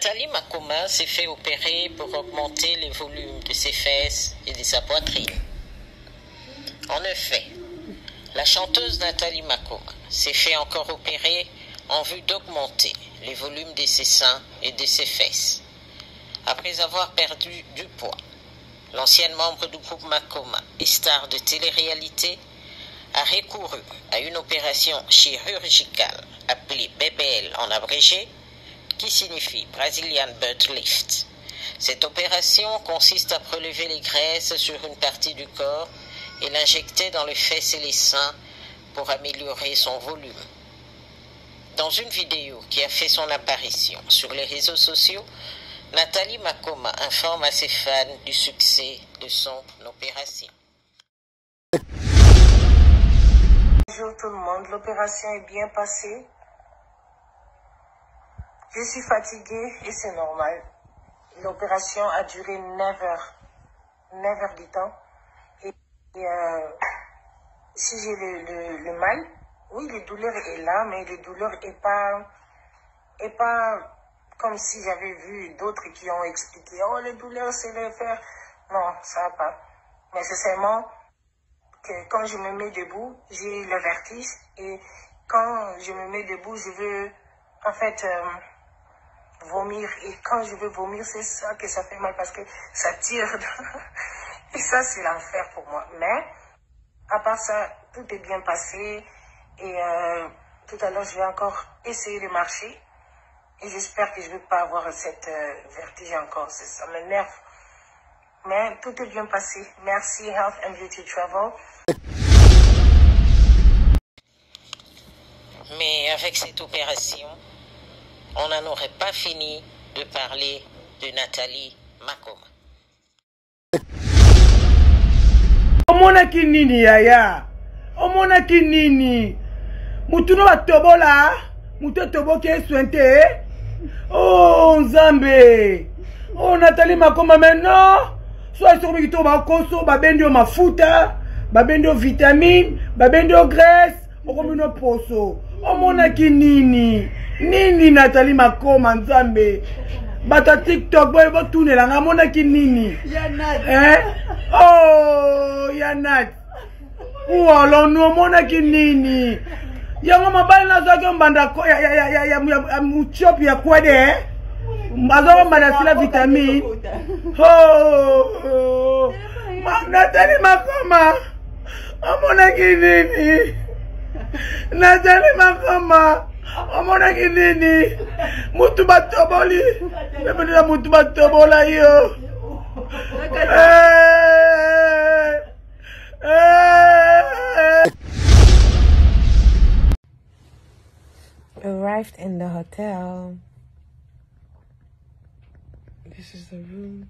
Nathalie Makoma s'est fait opérer pour augmenter les volumes de ses fesses et de sa poitrine. En effet, la chanteuse Nathalie Makoma s'est fait encore opérer en vue d'augmenter les volumes de ses seins et de ses fesses. Après avoir perdu du poids, l'ancienne membre du groupe Makoma et star de télé-réalité a recouru à une opération chirurgicale appelée BBL en abrégé, qui signifie Brazilian Butt Lift. Cette opération consiste à prélever les graisses sur une partie du corps et l'injecter dans les fesses et les seins pour améliorer son volume. Dans une vidéo qui a fait son apparition sur les réseaux sociaux, Nathalie Makoma informe à ses fans du succès de son opération. Bonjour tout le monde, l'opération est bien passée. Je suis fatiguée et c'est normal. L'opération a duré 9 heures. 9 heures du temps. Et si j'ai le mal, oui, les douleurs est là, mais les douleurs est pas comme si j'avais vu d'autres qui ont expliqué, oh, les douleurs, c'est le fer. Non, ça va pas. Mais c'est seulement que quand je me mets debout, j'ai le vertige. Et quand je me mets debout, je veux, en fait, vomir. Et quand je veux vomir, c'est ça que ça fait mal parce que ça tire. Et ça, c'est l'enfer pour moi. Mais, à part ça, tout est bien passé. Et tout à l'heure, je vais encore essayer de marcher. Et j'espère que je ne vais pas avoir cette vertige encore. Ça m'énerve. Mais tout est bien passé. Merci, Health and Beauty Travel. Mais avec cette opération, on n'en aurait pas fini de parler de Nathalie Makoma. Omonaki nini yaya? Omonaki nini? Mutuno wa tobola? Muto toboke eswente? Oh Nzambe! Oh Nathalie Makoma maintenant! Soit sur le kito ba koso, ba bendio mafuta, ba bendio vitamine, ba bendio graisse, okomino poso. Omonaki nini? Nini Nathalie Makoma Nzambe? Bata TikTok boy bo tunela nga monaki nini? Yanat. Oh Yanat. Ou alors nous monaki nini? Yango mabali na zaki mbanda ko ya muchop ya kwede mazo mbanda sila vitamine. Oh. Nathalie Makoma. Omonaki nini? Nathalie Makoma. Omonaki nini? Mutu batoboli. Bebele mutu batobola yo. Arrived in the hotel. This is the room.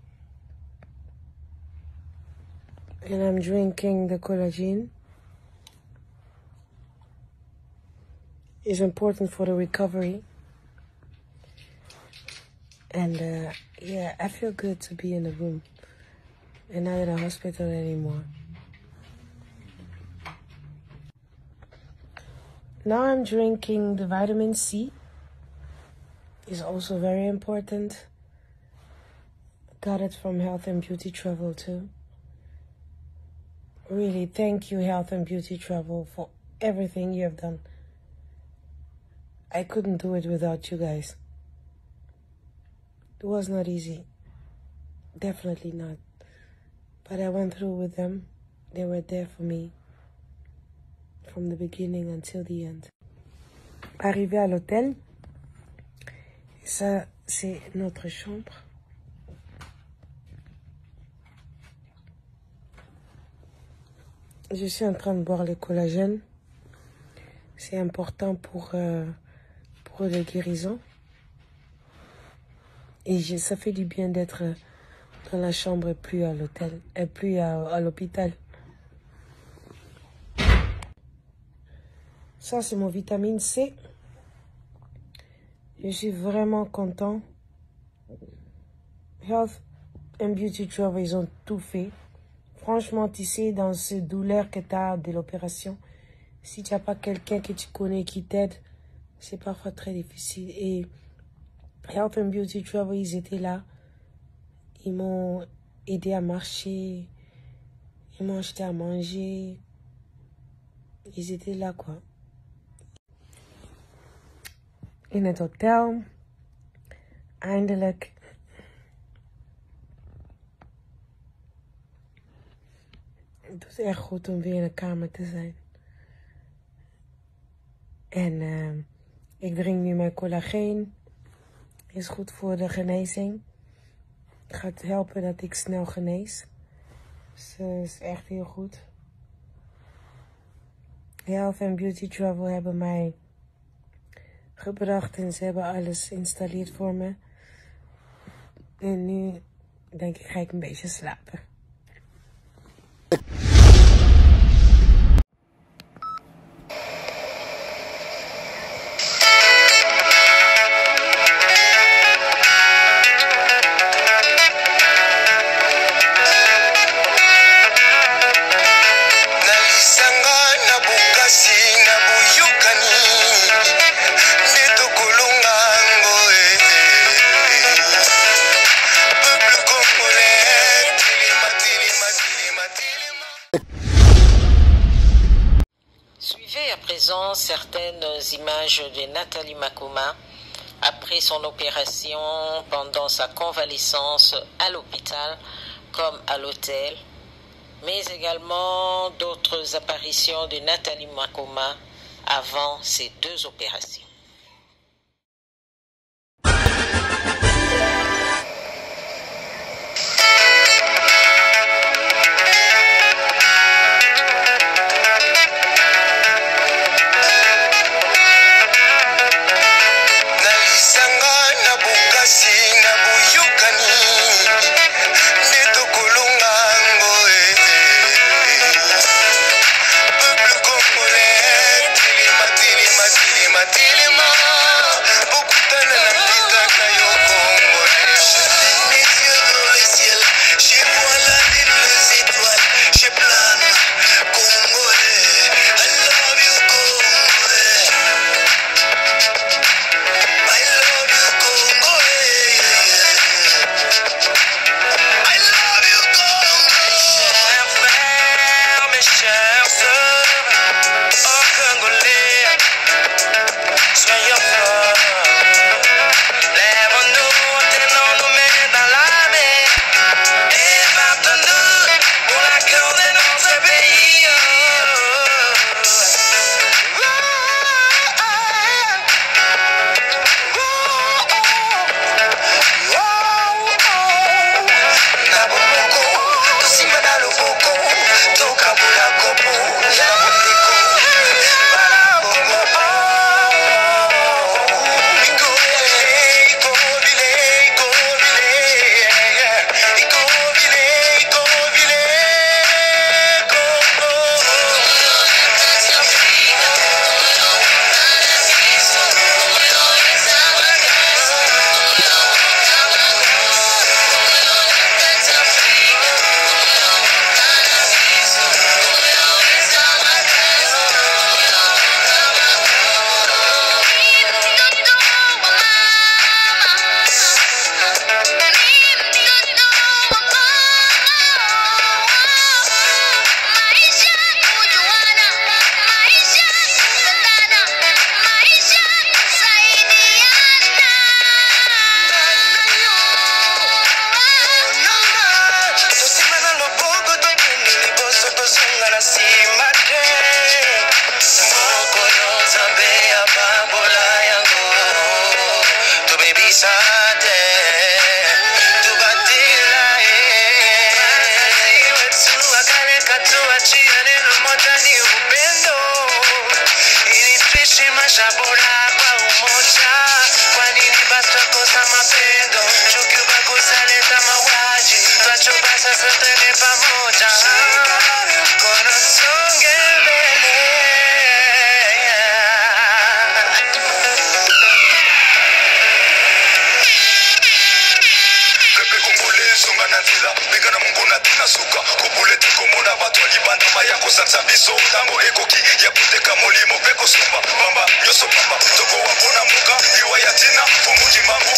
And I'm drinking the collagen. It's important for the recovery. And yeah, I feel good to be in the room and not in a hospital anymore. Now I'm drinking the vitamin C. It's also very important. Got it from Health and Beauty Travel too. Really, thank you, Health and Beauty Travel, for everything you have done. I couldn't do it without you guys. It was not easy. Definitely not. But I went through with them. They were there for me. From the beginning until the end. Arrivé à l'hôtel. Ça, c'est notre chambre. Je suis en train de boire le collagène. C'est important pour les guérisons. Et ça fait du bien d'être dans la chambre et plus à l'hôtel, et plus à l'hôpital. Ça, c'est mon vitamine C. Je suis vraiment content. Health and Beauty Travel, ils ont tout fait. Franchement, tu sais, dans ces douleurs que tu as de l'opération, si tu n'as pas quelqu'un que tu connais qui t'aide, c'est parfois très difficile. Et Health and Beauty Travel, ils étaient là. Ils m'ont aidé à marcher. Ils m'ont acheté à manger. Ils étaient là, quoi. In het hotel. Eindelijk. Het was echt goed om weer in de kamer te zijn. En ik drink nu mijn collageen. Is goed voor de genezing. Het gaat helpen dat ik snel genees. Dus is echt heel goed. Health and Beauty Travel hebben mij gebracht en ze hebben alles geïnstalleerd voor me. En nu denk ik ga ik een beetje slapen. Suivez à présent certaines images de Nathalie Makoma après son opération, pendant sa convalescence à l'hôpital comme à l'hôtel, mais également d'autres apparitions de Nathalie Makoma avant ces deux opérations. Bamba, yo so bamba, toko wapona muka, iwa yatina, fumuji mambu,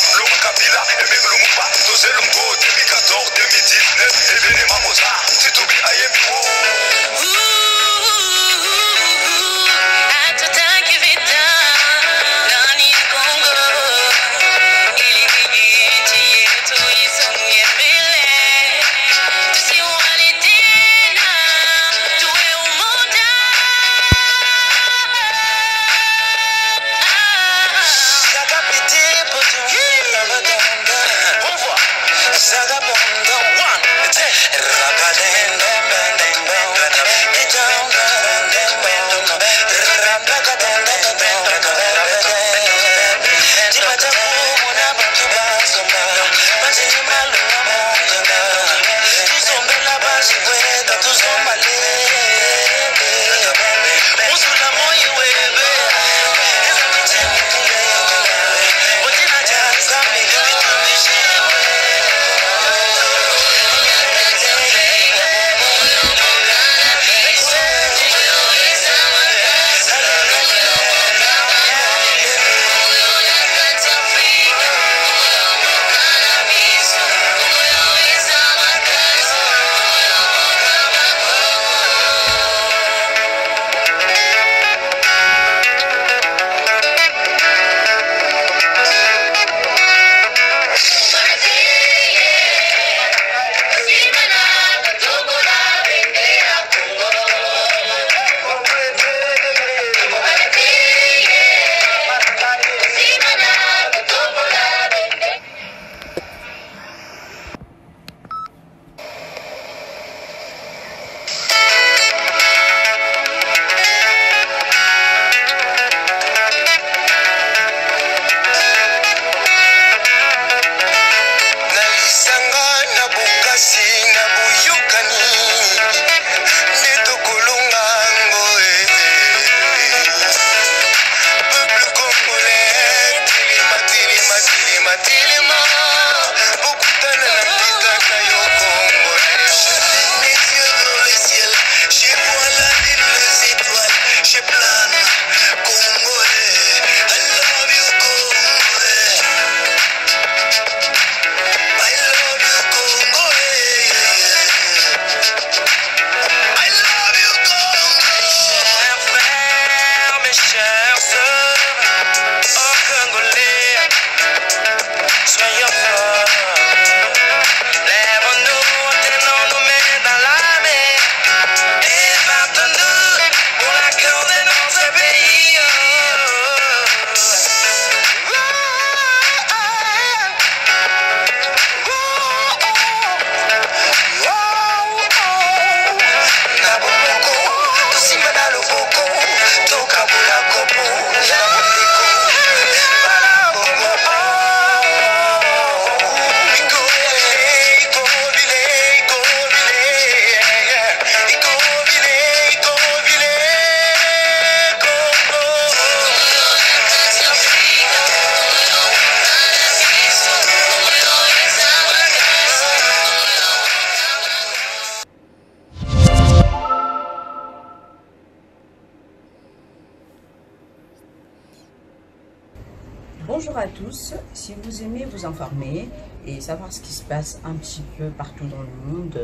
Bonjour à tous, si vous aimez vous informer et savoir ce qui se passe un petit peu partout dans le monde,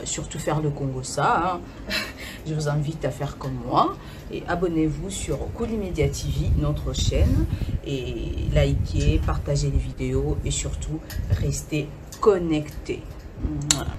surtout faire le Congo-ça, hein, je vous invite à faire comme moi et abonnez-vous sur Koulimedia TV, notre chaîne, et likez, partagez les vidéos et surtout restez connectés. Voilà.